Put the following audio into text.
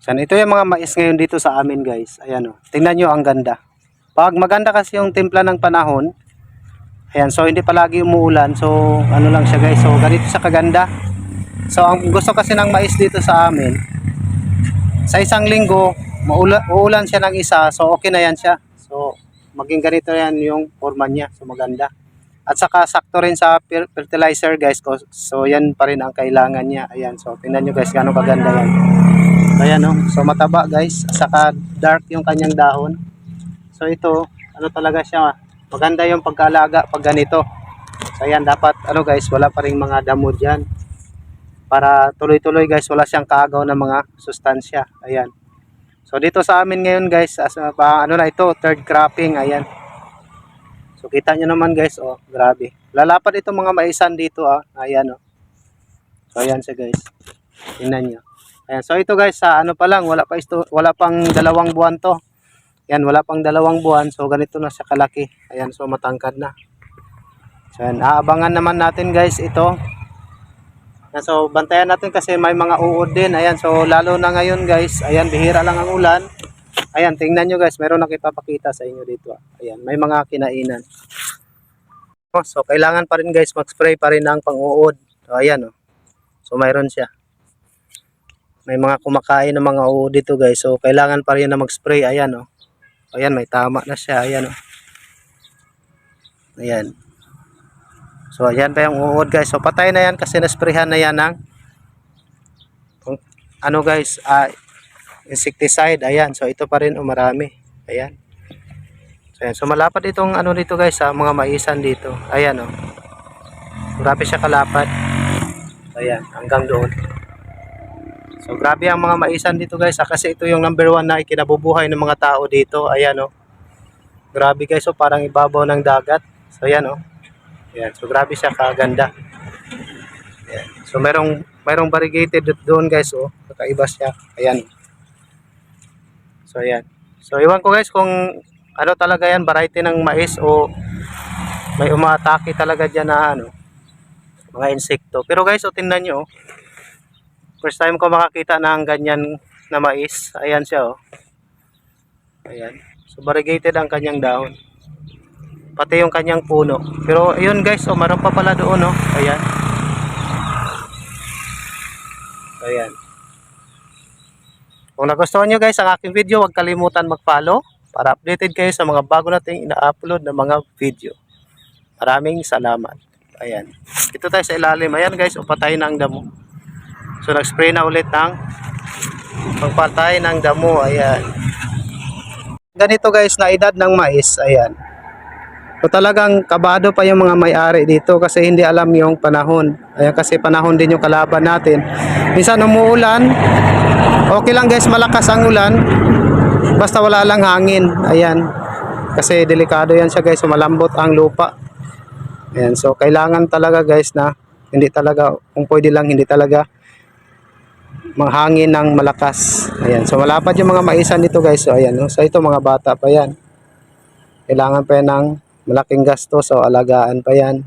Yan, ito yung mga mais ngayon dito sa amin guys. Ayan o. Tingnan nyo ang ganda. Pag maganda kasi yung timpla ng panahon. Ayan. So hindi palagi umuulan. So ano lang siya guys. So ganito siya kaganda. So ang gusto kasi ng mais dito sa amin. Sa isang linggo. Uulan siya ng isa. So okay na yan siya. So maging ganito yan yung forma niya. So maganda. At saka sakto rin sa fertilizer guys. So yan pa rin ang kailangan niya. Ayan. So tingnan nyo guys. Gano'ng kaganda yan. Ayan o, so mataba guys, saka dark yung kanyang dahon. So ito, ano talaga siya, maganda yung pagkaalaga pag ganito. So ayan, dapat ano guys, wala pa ring mga damo dyan. Para tuloy-tuloy guys, wala siyang kaagaw ng mga sustansya. Ayan. So dito sa amin ngayon guys, ano na ito, third cropping, ayan. So kita nyo naman guys, oh, grabe. Lalapad itong mga maisan dito, ayan o. So ayan siya guys, tingnan nyo. Ayan, so ito guys, sa ano pa lang, wala pang 2 buwan to. Ayan, wala pang 2 buwan. So ganito na siya kalaki. Ayan, so matangkad na. So ayan, aabangan naman natin guys ito. Ayan, so bantayan natin kasi may mga uod din. Ayan, so lalo na ngayon guys. Ayan, bihira lang ang ulan. Ayan, tingnan nyo guys, meron nakipapakita sa inyo dito. Ayan, may mga kinainan. So kailangan pa rin guys, mag-spray pa rin ng pang-uod. So ayan o. So mayroon siya. May mga kumakain ng mga uod dito guys. So kailangan pa rin na mag-spray. Ayan o. Ayan, may tama na siya. Ayan o. Ayan. So ayan pa yung uod guys. So patay na yan kasi nasprayhan na yan ng ano guys, insecticide. Ayan. So ito pa rin marami. Ayan. So, ayan. So malapad itong ano dito guys, sa mga maisan dito. Ayan o. Grabe siya kalapad. Ayan, hanggang doon. So grabe ang mga maisan dito guys, kasi ito yung number 1 na ikinabubuhay ng mga tao dito. Ayan o. Grabe guys, so parang ibabaw ng dagat. So ayan o. Ayan, so grabe siya kaganda. Ayan. So mayroong variegated doon guys o. Kakaiba siya. Ayan. So ayan. So iwan ko guys kung ano talaga yan, variety ng mais o may umaatake talaga dyan na ano, mga insekto. Pero guys, o tingnan nyo o. First time ko makakita ng ganyan na mais. Ayan siya oh. Ayan. So variegated ang kanyang dahon. Pati yung kanyang puno. Pero ayun guys, oh, meron pa pala doon oh. Ayan. Ayan. Kung nagustuhan nyo guys ang aking video, huwag kalimutan mag-follow para updated kayo sa mga bago nating ina-upload na mga video. Maraming salamat. Ayan. Ito tayo sa ilalim. Ayan guys, patay na ang damo. So nag-spray na ulit ng pagpatay ng damo. Ayan. Ganito guys na edad ng mais. Ayan. So talagang kabado pa yung mga may-ari dito kasi hindi alam yung panahon. Ayan, kasi panahon din yung kalaban natin. Minsan umuulan. Okay lang guys, malakas ang ulan. Basta wala lang hangin. Ayan. Kasi delikado yan siya guys. So malambot ang lupa. Ayan. So kailangan talaga guys na hindi talaga, kung pwede lang hindi talaga manghangin ng malakas. Ayan. So malapad yung mga maisan dito guys. So ayan. So ito mga bata pa yan. Kailangan pa yan ng malaking gasto. So alagaan pa yan.